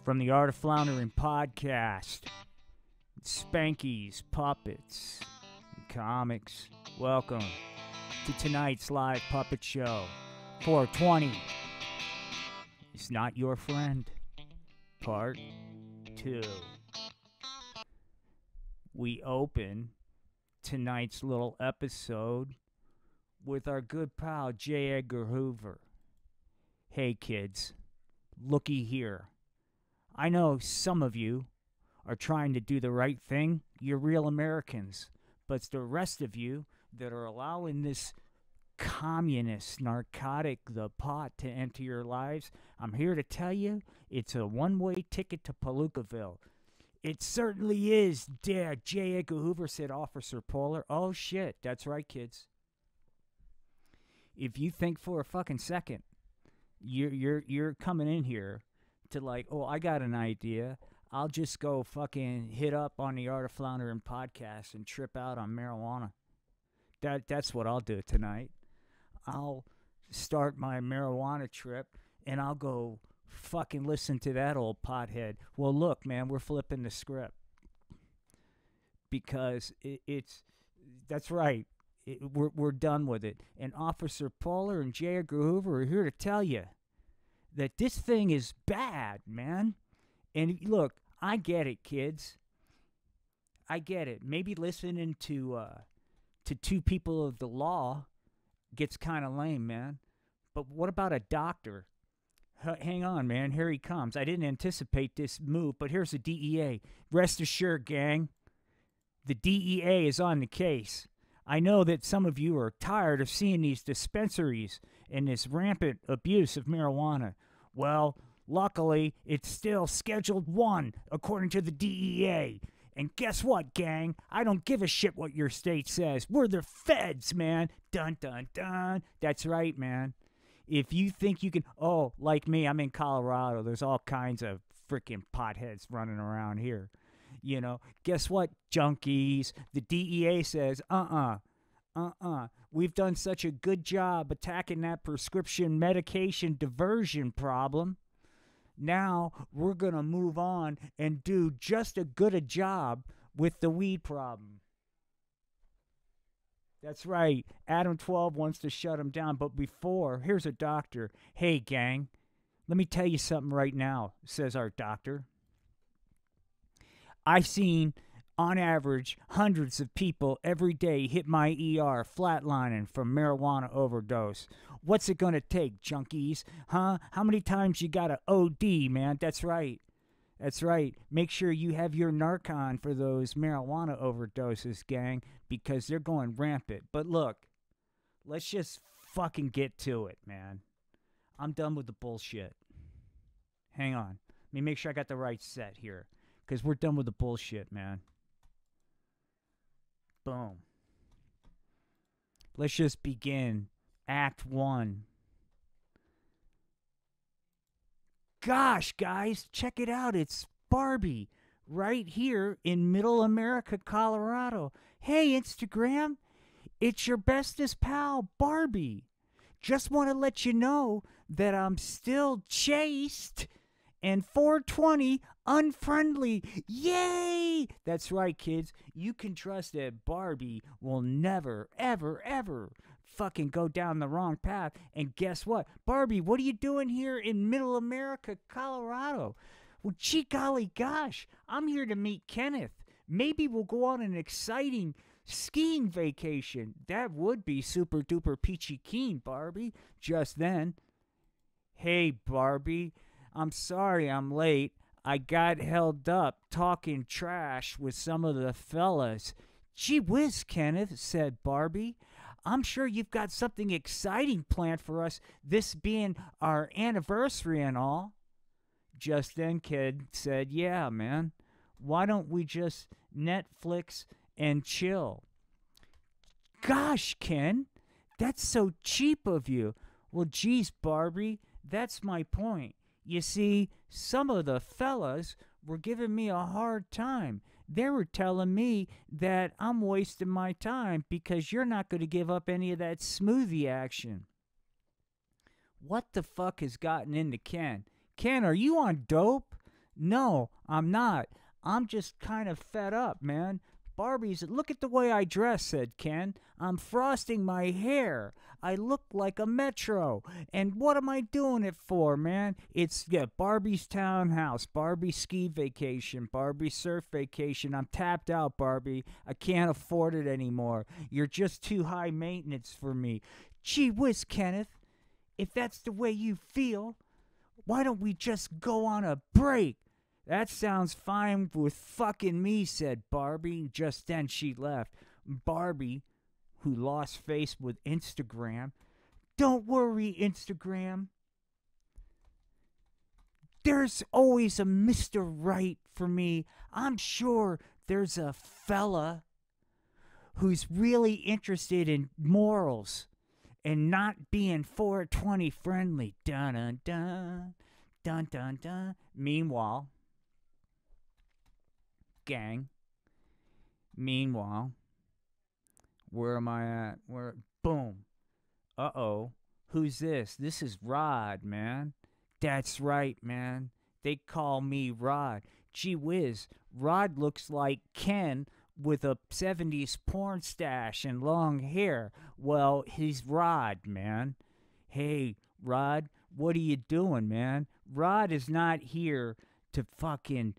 From the Art of Floundering podcast, Spankies, puppets, and comics. Welcome to tonight's live puppet show, 420. It's Not Your Friend, Part 2. We open tonight's little episode with our good pal J. Edgar Hoover. Hey kids, looky here. I know some of you are trying to do the right thing. You're real Americans. But it's the rest of you that are allowing this communist narcotic, the pot, to enter your lives. I'm here to tell you, it's a one-way ticket to Palookaville. It certainly is, Dad. J. Edgar Hoover, said Officer Polar. Oh, shit. That's right, kids. If you think for a fucking second you're coming in here to like, oh, I got an idea, I'll just go fucking hit up on the Art of Floundering podcast and trip out on marijuana. That's what I'll do tonight. I'll start my marijuana trip and I'll go fucking listen to that old pothead. Well, look, man, we're flipping the script. Because that's right. We're done with it. And Officer Polar and J. Edgar Hoover are here to tell you that this thing is bad, man. And look, I get it, kids. I get it. Maybe listening to two people of the law gets kind of lame, man. But what about a doctor? Hang on, man. Here he comes. I didn't anticipate this move, but here's the DEA. Rest assured, gang, the DEA is on the case. I know that some of you are tired of seeing these dispensaries and this rampant abuse of marijuana. Well, luckily, it's still Scheduled 1, according to the DEA. And guess what, gang? I don't give a shit what your state says. We're the feds, man. Dun, dun, dun. That's right, man. If you think you can... Oh, like me, I'm in Colorado. There's all kinds of freaking potheads running around here. You know, guess what, junkies? The DEA says, we've done such a good job attacking that prescription medication diversion problem. Now we're going to move on and do just as good a job with the weed problem. That's right. Adam 12 wants to shut him down. But before, here's a doctor. Hey, gang, let me tell you something right now, says our doctor. I've seen, on average, hundreds of people every day hit my ER flatlining from marijuana overdose. What's it going to take, junkies? Huh? How many times you got to OD, man? That's right. That's right. Make sure you have your Narcan for those marijuana overdoses, gang, because they're going rampant. But look, let's just fucking get to it, man. I'm done with the bullshit. Hang on. Let me make sure I got the right set here. Because we're done with the bullshit, man. Boom. Let's just begin. Act 1. Gosh, guys, check it out. It's Barbie right here in Middle America, Colorado. Hey, Instagram. It's your bestest pal, Barbie. Just want to let you know that I'm still chaste and 420 unfriendly. Yay! That's right, kids. You can trust that Barbie will never, ever, ever fucking go down the wrong path. And guess what? Barbie, what are you doing here in Middle America, Colorado? Well, gee golly gosh, I'm here to meet Kenneth. Maybe we'll go on an exciting skiing vacation. That would be super duper peachy keen, Barbie. Just then. Hey, Barbie. I'm sorry I'm late. I got held up talking trash with some of the fellas. Gee whiz, Kenneth, said Barbie. I'm sure you've got something exciting planned for us, this being our anniversary and all. Just then, Kid said, yeah, man. Why don't we just Netflix and chill? Gosh, Ken, that's so cheap of you. Well, geez, Barbie, that's my point. You see, some of the fellas were giving me a hard time. They were telling me that I'm wasting my time because you're not going to give up any of that smoothie action. What the fuck has gotten into Ken? Ken, are you on dope? No, I'm not. I'm just kind of fed up, man. Barbie's, look at the way I dress, said Ken. I'm frosting my hair. I look like a metro. And what am I doing it for, man? It's, yeah, Barbie's townhouse, Barbie ski vacation, Barbie surf vacation. I'm tapped out, Barbie. I can't afford it anymore. You're just too high maintenance for me. Gee whiz, Kenneth. If that's the way you feel, why don't we just go on a break? That sounds fine with fucking me, said Barbie. Just then she left. Barbie, who lost face with Instagram. Don't worry, Instagram. There's always a Mr. Right for me. I'm sure there's a fella who's really interested in morals and not being 420 friendly. Dun dun dun. Dun dun dun. Meanwhile, gang. Meanwhile, where am I at? Where? Boom. Uh-oh. Who's this? This is Rod, man. That's right, man. They call me Rod. Gee whiz, Rod looks like Ken with a 70s porn stash and long hair. Well, he's Rod, man. Hey, Rod, what are you doing, man? Rod is not here to fucking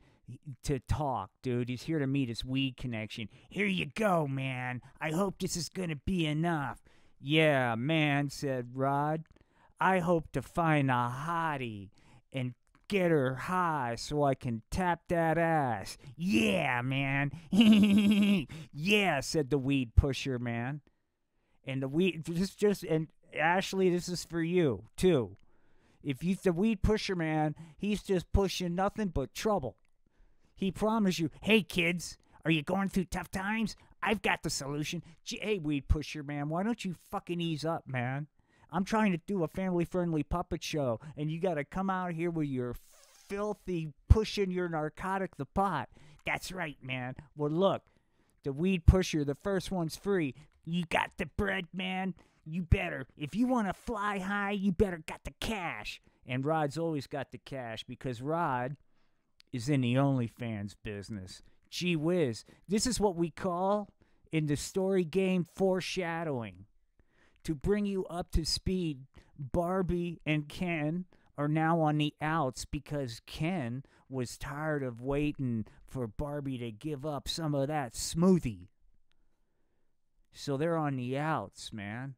to talk, dude. He's here to meet his weed connection. Here you go, man. I hope this is gonna be enough. Yeah, man, said Rod. I hope to find a hottie and get her high so I can tap that ass. Yeah, man. Yeah, said the weed pusher, man. And the weed and Ashley, this is for you too. If you the weed pusher, man, he's just pushing nothing but trouble. He promised you, hey kids, are you going through tough times? I've got the solution. Hey, weed pusher, man, why don't you fucking ease up, man? I'm trying to do a family-friendly puppet show, and you got to come out here with your filthy pushing your narcotic the pot. That's right, man. Well, look, the weed pusher, the first one's free. You got the bread, man? You better. If you want to fly high, you better got the cash. And Rod's always got the cash because Rod is in the OnlyFans business. Gee whiz, this is what we call in the story game foreshadowing. To bring you up to speed, Barbie and Ken are now on the outs because Ken was tired of waiting for Barbie to give up some of that smoothie. So they're on the outs, man.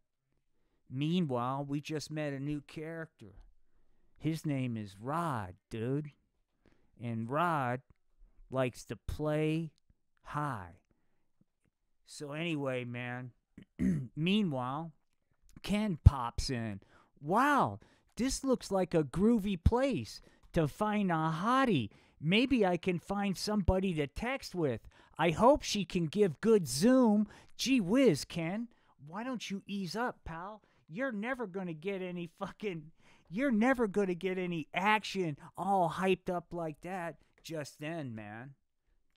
Meanwhile, we just met a new character. His name is Rod, dude. And Rod likes to play high. So anyway, man, meanwhile, Ken pops in. Wow, this looks like a groovy place to find a hottie. Maybe I can find somebody to text with. I hope she can give good Zoom. Gee whiz, Ken, why don't you ease up, pal? You're never going to get any action all hyped up like that just then, man.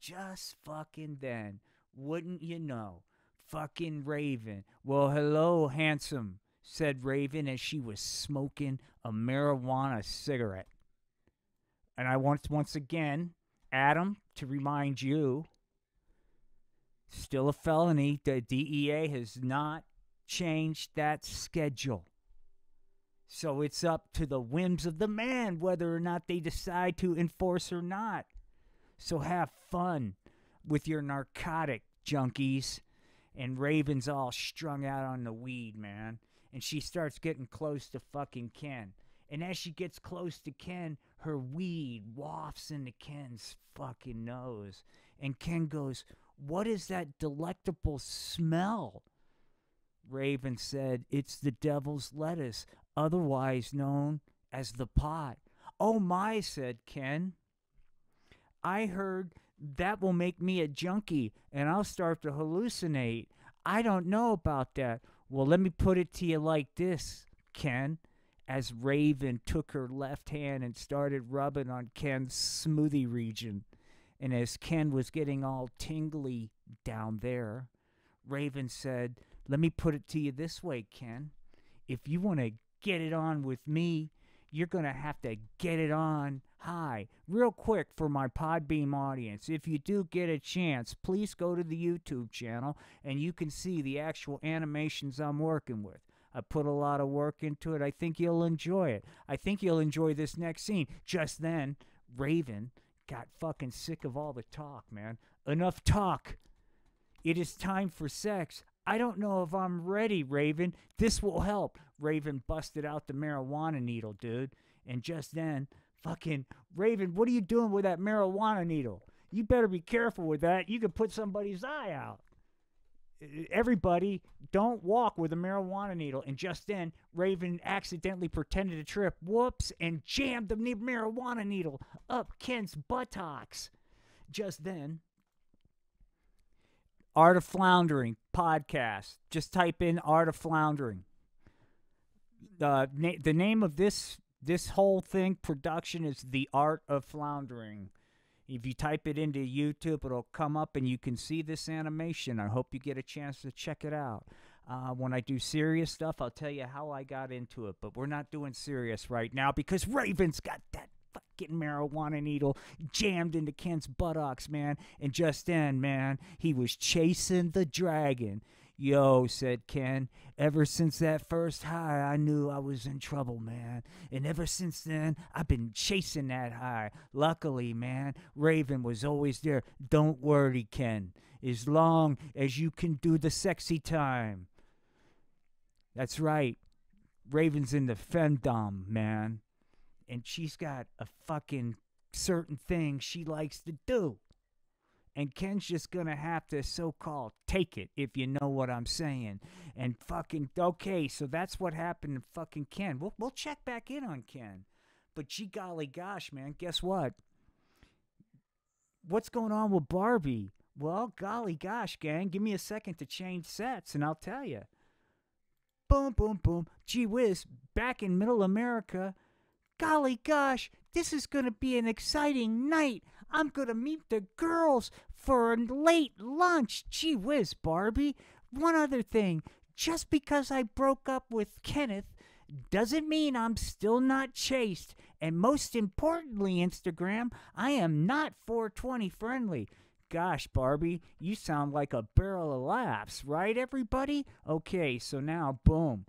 Just fucking then. Wouldn't you know? Fucking Raven. Well, hello, handsome, said Raven as she was smoking a marijuana cigarette. And I want once again, Adam, to remind you, still a felony. The DEA has not changed that schedule. So it's up to the whims of the man whether or not they decide to enforce or not. So have fun with your narcotic junkies. And Raven's all strung out on the weed, man. And she starts getting close to fucking Ken. And as she gets close to Ken, her weed wafts into Ken's fucking nose. And Ken goes, "What is that delectable smell?" Raven said, "It's the devil's lettuce, otherwise known as the pot." "Oh my," said Ken. "I heard that will make me a junkie and I'll start to hallucinate. I don't know about that." "Well, let me put it to you like this, Ken," as Raven took her left hand and started rubbing on Ken's smoothie region. And as Ken was getting all tingly down there, Raven said, "Let me put it to you this way, Ken. If you want to get it on with me, you're going to have to get it on high. Real quick for my Podbeam audience, if you do get a chance, please go to the YouTube channel and you can see the actual animations I'm working with. I put a lot of work into it. I think you'll enjoy it. I think you'll enjoy this next scene. Just then, Raven got fucking sick of all the talk, man. Enough talk. It is time for sex. I don't know if I'm ready, Raven. This will help. Raven busted out the marijuana needle, dude. And just then, fucking, Raven, what are you doing with that marijuana needle? You better be careful with that. You could put somebody's eye out. Everybody, don't walk with a marijuana needle. And just then, Raven accidentally pretended to trip. Whoops, and jammed the marijuana needle up Ken's buttocks. Just then, Art of Floundering podcast. Just type in Art of Floundering. The name of this whole thing, production, is The Art of Floundering. If you type it into YouTube, it'll come up and you can see this animation. I hope you get a chance to check it out. When I do serious stuff, I'll tell you how I got into it. But we're not doing serious right now because Raven's got that fucking marijuana needle jammed into Ken's buttocks, man. And just then, man, he was chasing the dragon. Yo, said Ken, ever since that first high, I knew I was in trouble, man. And ever since then, I've been chasing that high. Luckily, man, Raven was always there. Don't worry, Ken, as long as you can do the sexy time. That's right. Raven's in the femdom, man. And she's got a fucking certain thing she likes to do. And Ken's just going to have to so-called take it, if you know what I'm saying. And fucking, okay, so that's what happened to fucking Ken. We'll check back in on Ken. But gee golly gosh, man, guess what? What's going on with Barbie? Well, golly gosh, gang, give me a second to change sets and I'll tell you. Boom, boom, boom. Gee whiz, back in Middle America. Golly gosh, this is going to be an exciting night. I'm going to meet the girls for a late lunch. Gee whiz, Barbie. One other thing. Just because I broke up with Kenneth doesn't mean I'm still not chaste. And most importantly, Instagram, I am not 420 friendly. Gosh, Barbie, you sound like a barrel of laughs, right, everybody? Okay, so now, boom.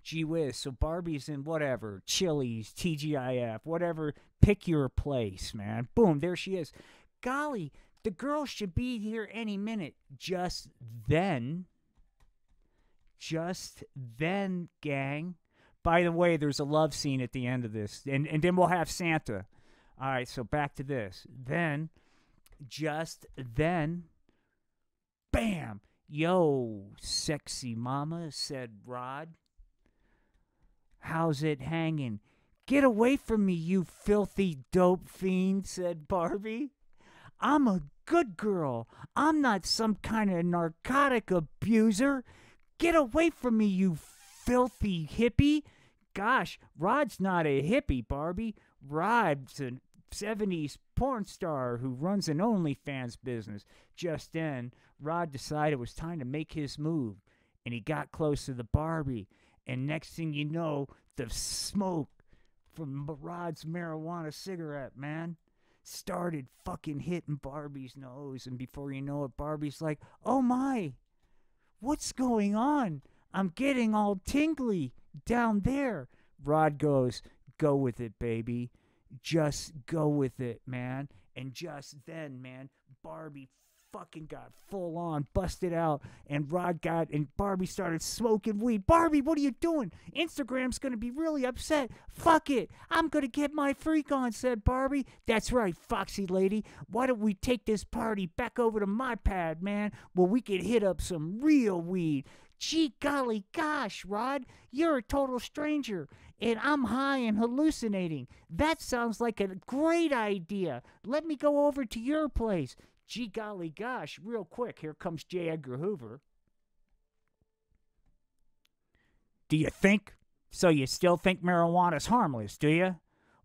Gee whiz, so Barbie's in whatever, Chili's, TGIF, whatever, pick your place, man. Boom, there she is. Golly, the girl should be here any minute. Just then, gang. By the way, there's a love scene at the end of this, and then we'll have Santa. All right, so back to this. Then, just then, bam, yo, sexy mama, said Rod. How's it hanging? Get away from me, you filthy dope fiend, said Barbie. I'm a good girl. I'm not some kind of narcotic abuser. Get away from me, you filthy hippie. Gosh, Rod's not a hippie, Barbie. Rod's a 70s porn star who runs an OnlyFans business. Just then, Rod decided it was time to make his move, and he got close to the Barbie. And next thing you know, the smoke from Rod's marijuana cigarette, man, started fucking hitting Barbie's nose. And before you know it, Barbie's like, oh my, what's going on? I'm getting all tingly down there. Rod goes, go with it, baby. Just go with it, man. And just then, man, Barbie fucking got full on busted out, and Barbie started smoking weed. Barbie, what are you doing? Instagram's gonna be really upset. Fuck it, I'm gonna get my freak on, said Barbie. That's right, foxy lady. Why don't we take this party back over to my pad, man, where we could hit up some real weed. Gee golly gosh, Rod, you're a total stranger, and I'm high and hallucinating. That sounds like a great idea. Let me go over to your place. Gee golly gosh, real quick, here comes J. Edgar Hoover. Do you think? So you still think marijuana's harmless, do you?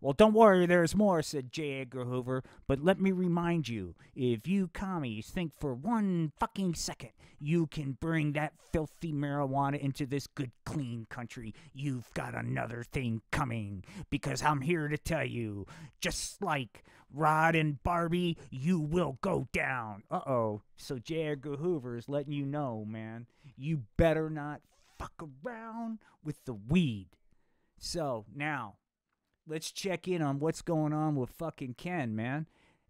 Well, don't worry, there's more, said J. Edgar Hoover, but let me remind you, if you commies think for one fucking second you can bring that filthy marijuana into this good, clean country, you've got another thing coming, because I'm here to tell you, just like Rod and Barbie, you will go down. Uh-oh. So J. Edgar Hoover is letting you know, man, you better not fuck around with the weed. So, now, let's check in on what's going on with fucking Ken, man.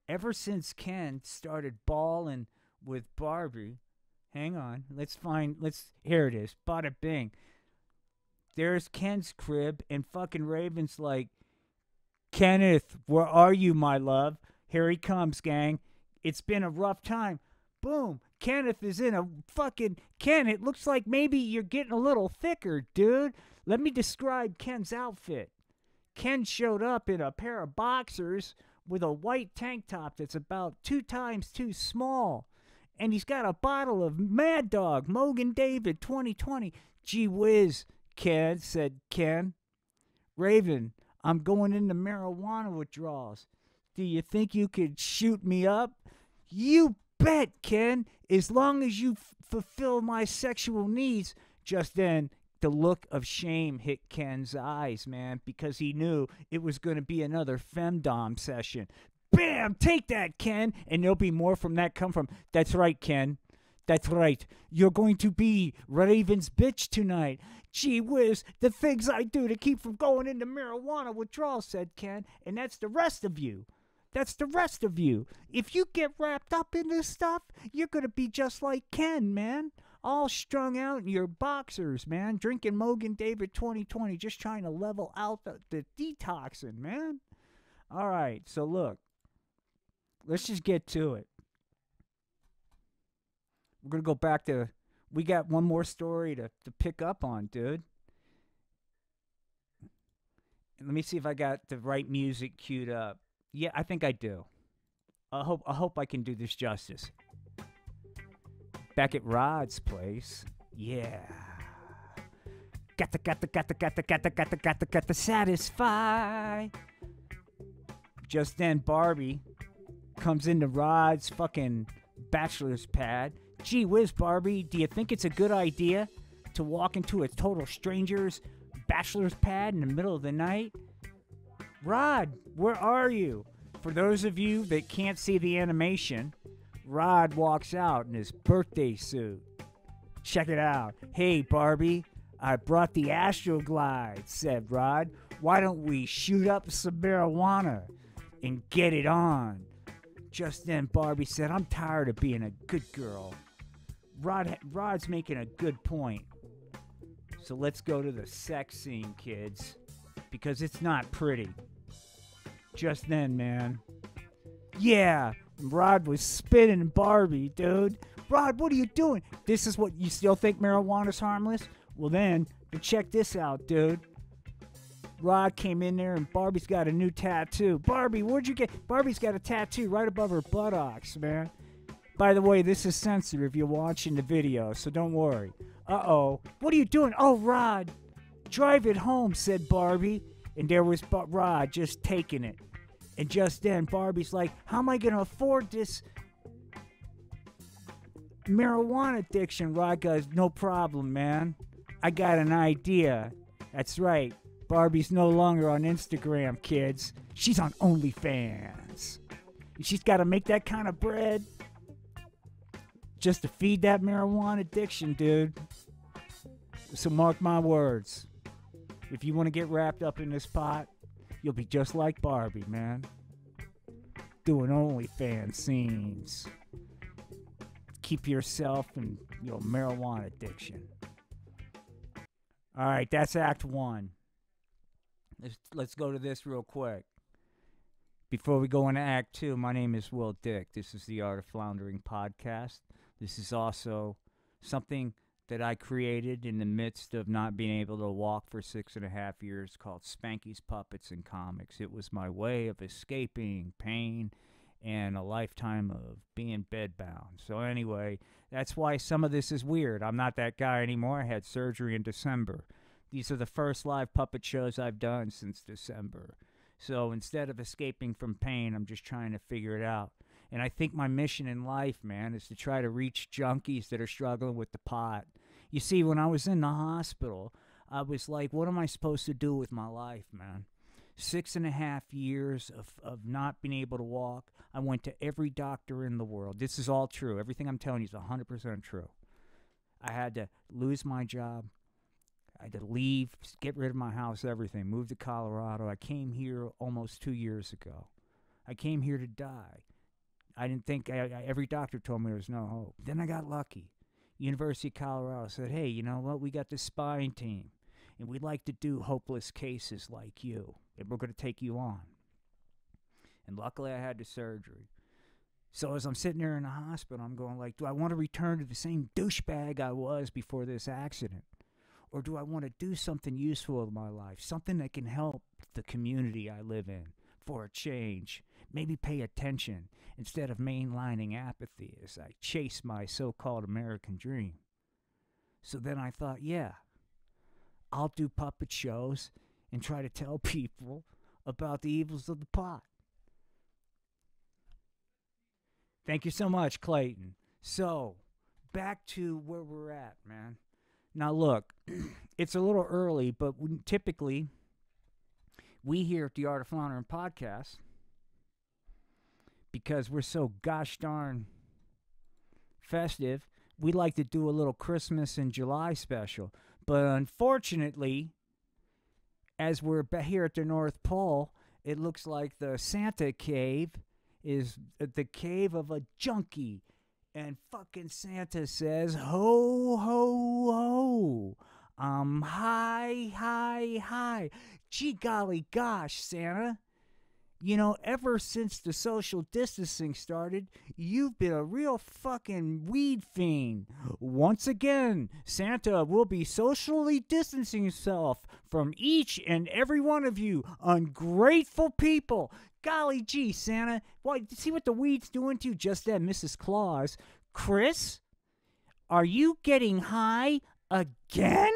Ever since Ken started balling with Barbie, hang on, here it is, bada bing. There's Ken's crib, and fucking Raven's like, Kenneth, where are you, my love? Here he comes, gang. It's been a rough time. Boom. Kenneth is in a fucking... Ken, it looks like maybe you're getting a little thicker, dude. Let me describe Ken's outfit. Ken showed up in a pair of boxers with a white tank top that's about 2 times too small. And he's got a bottle of Mad Dog, Mogan David 2020. Gee whiz, Ken, said Ken. Raven, I'm going into marijuana withdrawals. Do you think you could shoot me up? You bet, Ken, as long as you fulfill my sexual needs. Just then, the look of shame hit Ken's eyes, man, because he knew it was going to be another femdom session. Bam! Take that, Ken! And there'll be more from that come from. That's right, Ken. That's right. You're going to be Raven's bitch tonight. Gee whiz, the things I do to keep from going into marijuana withdrawal, said Ken. And that's the rest of you. That's the rest of you. If you get wrapped up in this stuff, you're going to be just like Ken, man. All strung out in your boxers, man. Drinking Mogan David 2020, just trying to level out the detoxing, man. All right, so look. Let's just get to it. We're going to go back to... We got one more story to pick up on, dude. Let me see if I got the right music queued up. Yeah, I think I do. I hope I can do this justice. Back at Rod's place. Yeah. Got to satisfy. Just then Barbie comes into Rod's fucking bachelor's pad. Gee whiz, Barbie, do you think it's a good idea to walk into a total stranger's bachelor's pad in the middle of the night? Rod, where are you? For those of you that can't see the animation, Rod walks out in his birthday suit. Check it out. Hey, Barbie, I brought the Astroglide, said Rod. Why don't we shoot up some marijuana and get it on? Just then, Barbie said, I'm tired of being a good girl. Rod's making a good point. So let's go to the sex scene, kids, because it's not pretty. Just then, man. Yeah, Rod was spinning Barbie, dude. Rod, what are you doing? This is what you still think marijuana's harmless? Well then, but check this out, dude. Rod came in there and Barbie's got a new tattoo. Barbie, where'd you get? Barbie's got a tattoo right above her buttocks, man. By the way, this is censored if you're watching the video, so don't worry. Uh-oh. What are you doing? Oh, Rod. Drive it home, said Barbie. And there was Rod just taking it. And just then, Barbie's like, how am I going to afford this marijuana addiction? Rod goes, no problem, man. I got an idea. That's right. Barbie's no longer on Instagram, kids. She's on OnlyFans. And she's got to make that kind of bread just to feed that marijuana addiction, dude. So mark my words. If you want to get wrapped up in this pot, you'll be just like Barbie, man. Doing OnlyFans scenes. Keep yourself and your marijuana addiction. All right, that's Act 1. Let's go to this real quick. Before we go into Act 2, my name is Will Dick. This is the Art of Floundering podcast. This is also something that I created in the midst of not being able to walk for 6.5 years called Spanky's Puppets and Comics. It was my way of escaping pain and a lifetime of being bedbound. So anyway, that's why some of this is weird. I'm not that guy anymore. I had surgery in December. These are the first live puppet shows I've done since December. So instead of escaping from pain, I'm just trying to figure it out. And I think my mission in life, man, is to try to reach junkies that are struggling with the pot. You see, when I was in the hospital, I was like, what am I supposed to do with my life, man? 6.5 years of not being able to walk. I went to every doctor in the world. This is all true. Everything I'm telling you is 100% true. I had to lose my job. I had to leave, get rid of my house, everything. Moved to Colorado. I came here almost 2 years ago. I came here to die. I didn't think, every doctor told me there was no hope. Then I got lucky. University of Colorado said, hey, you know what? We got this spine team, and we'd like to do hopeless cases like you, and we're going to take you on. And luckily I had the surgery. So as I'm sitting there in the hospital, I'm going like, do I want to return to the same douchebag I was before this accident? Or do I want to do something useful in my life, something that can help the community I live in for a change? Maybe pay attention instead of mainlining apathy as I chase my so-called American dream. So then I thought, yeah, I'll do puppet shows and try to tell people about the evils of the pot. Thank you so much, Clayton. So, back to where we're at, man. Now, look, it's a little early, but typically, we here at the Art of Floundering podcast, because we're so gosh darn festive, we like to do a little Christmas in July special. But unfortunately, as we're here at the North Pole, it looks like the Santa cave is the cave of a junkie. And fucking Santa says, ho, ho, ho. Hi, hi, hi. Gee golly gosh, Santa. You know, ever since the social distancing started, you've been a real fucking weed fiend. Once again, Santa will be socially distancing himself from each and every one of you ungrateful people. Golly gee, Santa. Why, see what the weed's doing to you? Just then, Mrs. Claus. Chris, are you getting high again?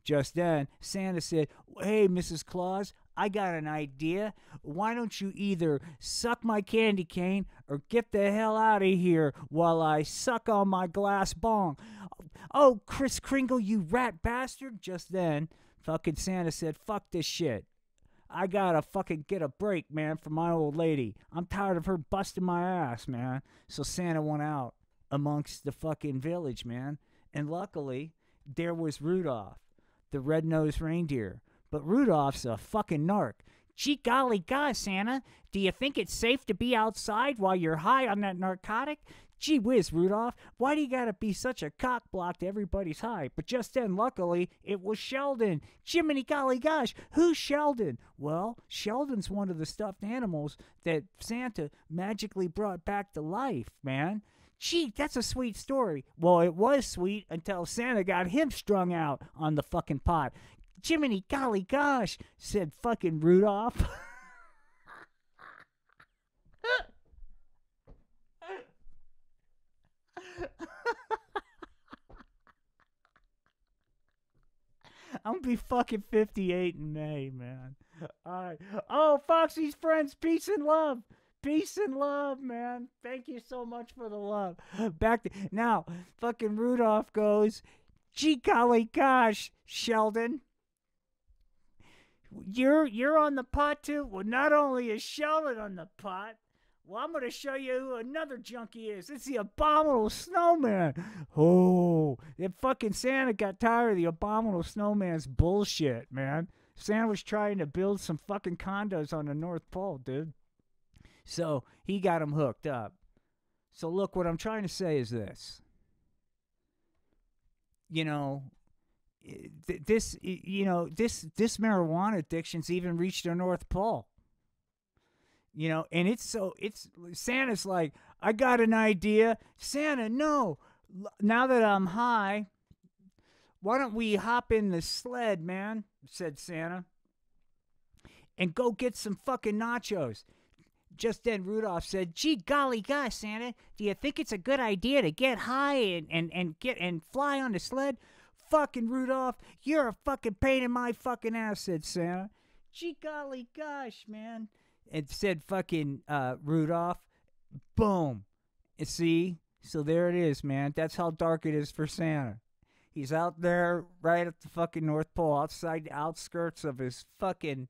Just then, Santa said, hey, Mrs. Claus, I got an idea. Why don't you either suck my candy cane or get the hell out of here while I suck on my glass bong? Oh, Kris Kringle, you rat bastard. Just then, fucking Santa said, fuck this shit. I gotta fucking get a break, man, from my old lady. I'm tired of her busting my ass, man. So Santa went out amongst the fucking village, man. And luckily, there was Rudolph, the red-nosed reindeer. But Rudolph's a fucking narc. Gee golly gosh, Santa, do you think it's safe to be outside while you're high on that narcotic? Gee whiz, Rudolph, why do you gotta be such a cockblock to everybody's high? But just then, luckily, it was Sheldon. Jiminy golly gosh, who's Sheldon? Well, Sheldon's one of the stuffed animals that Santa magically brought back to life, man. Gee, that's a sweet story. Well, it was sweet until Santa got him strung out on the fucking pot. Jiminy golly gosh, said fucking Rudolph. I'm gonna be fucking 58 in May, man. All right. Oh, Foxy's friends, peace and love. Peace and love, man. Thank you so much for the love. Back to now, fucking Rudolph goes, gee golly gosh, Sheldon. You're on the pot too? Well, not only is Sheldon on the pot, well, I'm going to show you who another junkie is. It's the Abominable Snowman. Oh, that fucking Santa got tired of the Abominable Snowman's bullshit, man. Santa was trying to build some fucking condos on the North Pole, dude. So he got him hooked up. So look, what I'm trying to say is this. You know, this marijuana addiction's even reached the North Pole. You know, and it's Santa's like, I got an idea. Santa, no. Now that I'm high, why don't we hop in the sled, man, said Santa, and go get some fucking nachos. Just then Rudolph said, gee golly gosh, Santa, do you think it's a good idea to get high and fly on the sled? Fucking Rudolph, you're a fucking pain in my fucking ass, said Santa. Gee golly gosh, man. It said fucking Rudolph. Boom. You see? So there it is, man. That's how dark it is for Santa. He's out there right at the fucking North Pole, outside the outskirts of his fucking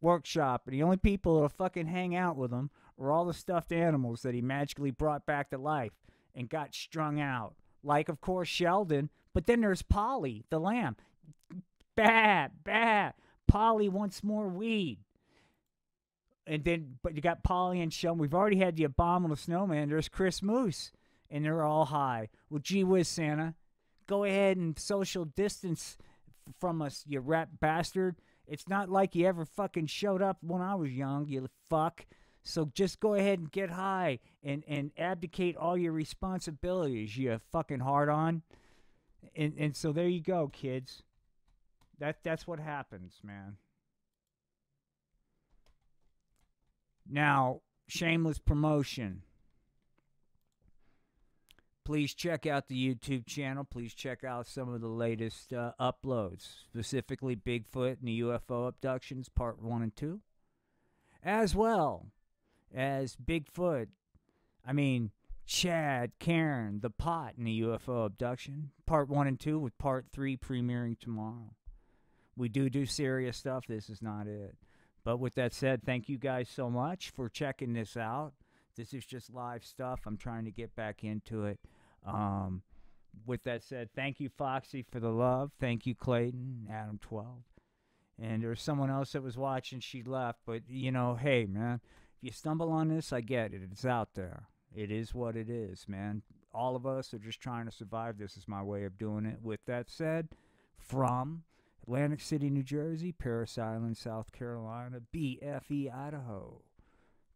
workshop. And the only people that'll fucking hang out with him are all the stuffed animals that he magically brought back to life and got strung out. Like, of course, Sheldon. But then there's Polly, the lamb. Bad, bad. Polly wants more weed. And then, but you got Polly and Sheldon. We've already had the abominable snowman. There's Chris Moose. And they're all high. Well, gee whiz, Santa. Go ahead and social distance from us, you rat bastard. It's not like you ever fucking showed up when I was young, you fuck. So just go ahead and get high and abdicate all your responsibilities, you fucking hard on. And so there you go, kids. That's what happens, man. Now, shameless promotion. Please check out the YouTube channel. Please check out some of the latest uploads, specifically Bigfoot and the UFO abductions, part 1 and 2, as well as Bigfoot. I mean, Chad, Karen, the pot and the UFO abduction, part 1 and 2, with part 3 premiering tomorrow. We do serious stuff. This is not it. But with that said, thank you guys so much for checking this out. This is just live stuff. I'm trying to get back into it. With that said, thank you, Foxy, for the love. Thank you, Clayton, Adam12. And there's someone else that was watching. She left. But, you know, hey, man, if you stumble on this, I get it. It's out there. It is what it is, man. All of us are just trying to survive. This is my way of doing it. With that said, from Atlantic City, New Jersey, Parris Island, South Carolina, BFE, Idaho,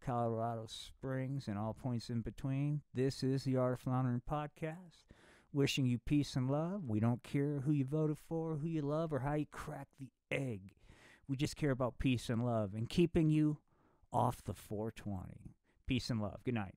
Colorado Springs, and all points in between. This is the Art of Floundering podcast. Wishing you peace and love. We don't care who you voted for, who you love, or how you crack the egg. We just care about peace and love and keeping you off the 420. Peace and love. Good night.